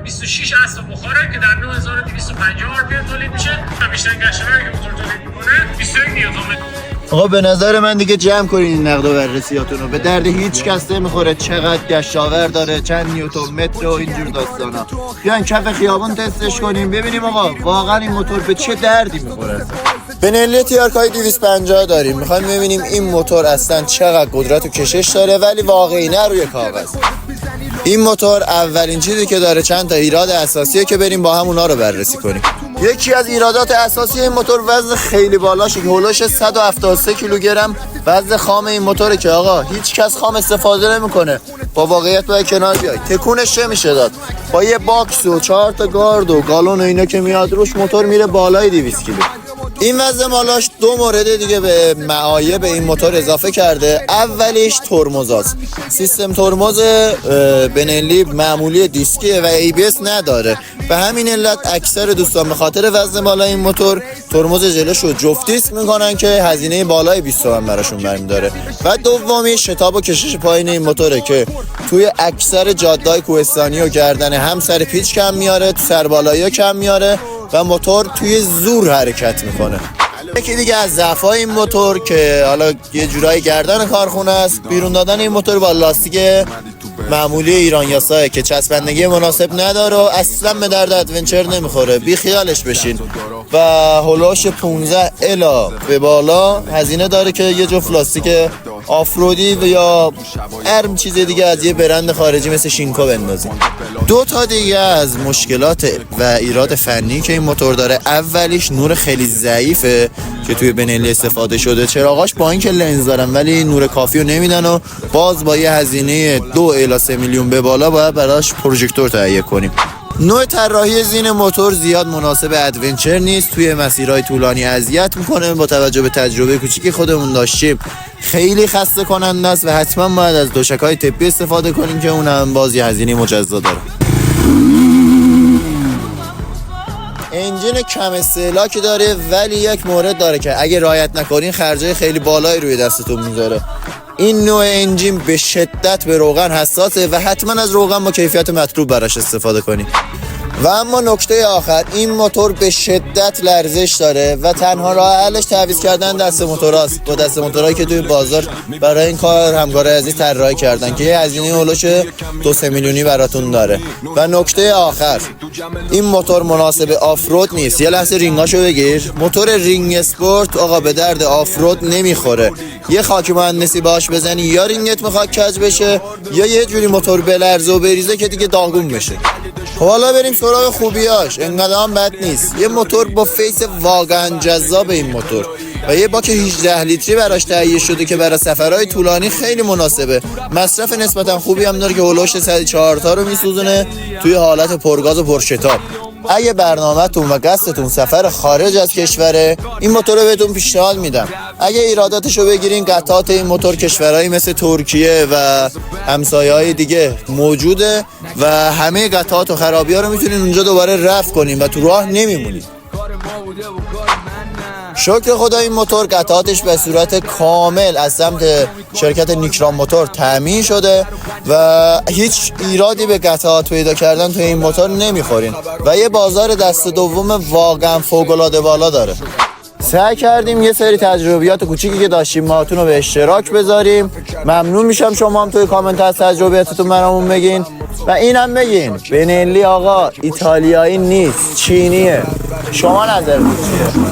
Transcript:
26 اسب بخاره که در 9250 RPM تولید میشه. بیشترین گشتنایی که موتور تولید میکنه 21 نیوتن متر. آقا به نظر من دیگه جمع کنین این نقد و بررسیاتون رو. به درد هیچ کس نمیخوره چقدر گشتاور داره، چند نیوتن متر و اینجور داستانا. بیاین کف خیابون تستش کنیم ببینیم آقا واقعا این موتور به چه دردی میخوره. بنلی TRK 250 داریم، میخوایم ببینیم این موتور اصلا چقدر قدرت و کشش داره، ولی واقعی نه روی کاغذ. این موتور اولین چیزی که داره چند تا ایراد اساسیه که بریم با هم اونا رو بررسی کنیم. یکی از ایرادات اساسی این موتور وزن خیلی بالاشه که هولوش 173 کیلوگرم وزن خام این موتوره که آقا هیچ کس خام استفاده نمیکنه. با واقعیت باید کنار بیای. تکونش چه میشه داد؟ با یه باکس و 4 تا گارد و گالون و اینا که میاد روش موتور میره بالای 200 کیلو. این وزن مالاش دو مورد دیگه به معایب این موتور اضافه کرده. اولیش ترمزاست. سیستم ترمز بنلی معمولی دیسکیه و ABS نداره. به همین علت اکثر دوستان به خاطر وزن بالا این موتور ترمز جلوشو جفتیست میکنن که هزینه بالای 20 تومن براشون برمیداره. و دومی شتاب و کشش پایین این موتوره که توی اکثر جاده‌های کوهستانی و گردنه هم سر پیچ کم میاره، تو سر بالایی کم میاره و موتور توی زور حرکت میکنه. یکی دیگه از ضعف‌های این موتور که حالا یه جورایی گردن کارخونه است، بیرون دادن این موتور با لاستیک معمولی ایران یاسا که چسبندگی مناسب نداره و اصلا به درد ادونچر نمیخوره. بی خیالش بشین. و هولوش 15 الا به بالا هزینه داره که یه جفت لاستیک آفرودی و یا هر چیز دیگه از یه برند خارجی مثل شینکو بندازید. دو تا دیگه از مشکلات و ایراد فنی که این موتور داره، اولیش نور خیلی ضعیفه که توی بنلی استفاده شده. چراغاش با اینکه لنز دارن ولی نور کافی رو نمیدن و باز با یه هزینه 2 الی 3 میلیون به بالا باید براش پروژکتور تهیه کنیم. نوع طراحی زین موتور زیاد مناسب ادونچر نیست، توی مسیرهای طولانی اذیت میکنه. با توجه به تجربه کوچیکی خودمون داشتیم خیلی خسته کننده است و حتما باید از دوشک‌های طبی استفاده کنیم که اون هم باز یه هزینه مجزا داره. انجین کم استهلاکی داره ولی یک مورد داره که اگه رعایت نکنین خرجای خیلی بالایی روی دستتون میذاره. این نوع انجین به شدت به روغن حساسه و حتما از روغن با کیفیت مطلوب براش استفاده کنید. و اما نکته آخر، این موتور به شدت لرزش داره و تنها راه حلش تعویض کردن دست موتوراست. با دست موتورایی که توی بازار برای این کار همکار عزیز طراحی کردن که یه هزینه هولوش 2-3 میلیونی براتون داره. و نکته آخر، این موتور مناسب آفرود نیست. یه لحظه رینگاشو بگیر. موتور رینگ اسپورت آقا به درد آفرود نمیخوره. یه خاک مهندسی باش بزنی یا رینگت میخواد کج بشه یا یه جوری موتور بلرزه و بریزه که دیگه داغون بشه. حالا بریم سراغ خوبیاش. انقدر هم بد نیست. یه موتور با فیس واقعا جذاب این موتور و یه باک 18 لیتری براش تهیه شده که برای سفرهای طولانی خیلی مناسبه. مصرف نسبتا خوبی هم داره که هولوش 104 تا رو میسوزونه توی حالت پرگاز و پرشتاب. اگه برنامه‌تون و قصدتون سفر خارج از کشوره، این موتور رو بهتون پیشنهاد میدم. اگه ایراداتشو بگیرین، قطعات این موتور کشورهایی مثل ترکیه و همسایه‌های دیگه موجوده و همه قطعات و خرابی‌ها رو میتونین اونجا دوباره رفع کنین و تو راه نمیمونید. شکر خدا این موتور قطعاتش به صورت کامل از سمت شرکت نیکران موتور تامین شده و هیچ ایرادی به قطعات پیدا کردن توی این موتور نمیخورین و یه بازار دست دوم واقعا فوق‌العاده بالا داره. سعی کردیم یه سری تجربیات کوچیکی که داشتیم باهاتون رو به اشتراک بذاریم. ممنون میشم شما هم توی کامنت از تجربیاتتون برامون بگین و اینم بگین بنلی آقا ایتالیایی نیست، چینیه. شما نظرتون چیه؟